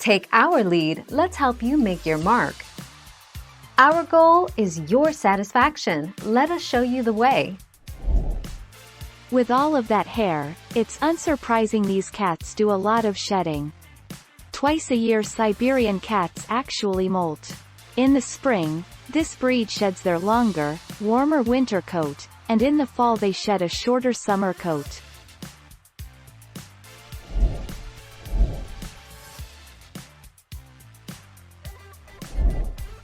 Take our lead, let's help you make your mark. Our goal is your satisfaction. Let us show you the way. With all of that hair, it's unsurprising these cats do a lot of shedding. Twice a year Siberian cats actually molt. In the spring, this breed sheds their longer, warmer winter coat, and in the fall they shed a shorter summer coat.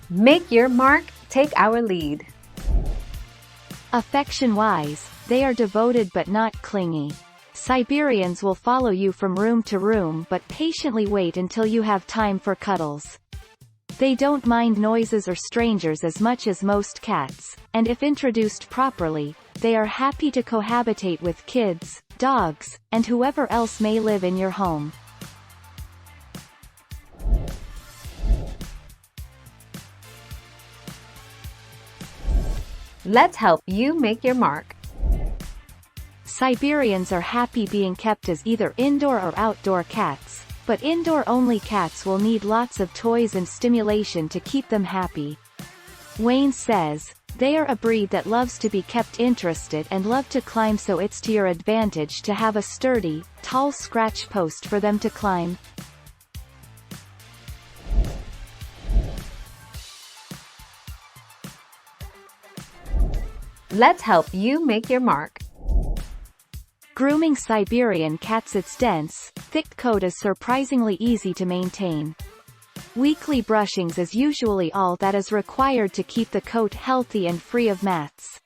Make your mark, take our lead. Affection-wise, they are devoted but not clingy. Siberians will follow you from room to room but patiently wait until you have time for cuddles. They don't mind noises or strangers as much as most cats, and if introduced properly, they are happy to cohabitate with kids, dogs, and whoever else may live in your home. Let's help you make your mark. Siberians are happy being kept as either indoor or outdoor cats, but indoor-only cats will need lots of toys and stimulation to keep them happy. Wayne says, "They are a breed that loves to be kept interested and love to climb, so it's to your advantage to have a sturdy, tall scratch post for them to climb." Let's help you make your mark. Grooming Siberian cats. Its dense, thick coat is surprisingly easy to maintain. Weekly brushings is usually all that is required to keep the coat healthy and free of mats.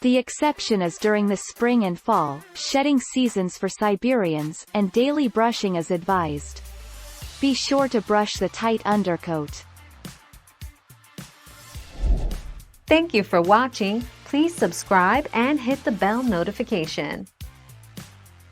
The exception is during the spring and fall, shedding seasons for Siberians, and daily brushing is advised. Be sure to brush the tight undercoat. Thank you for watching. Please subscribe and hit the bell notification.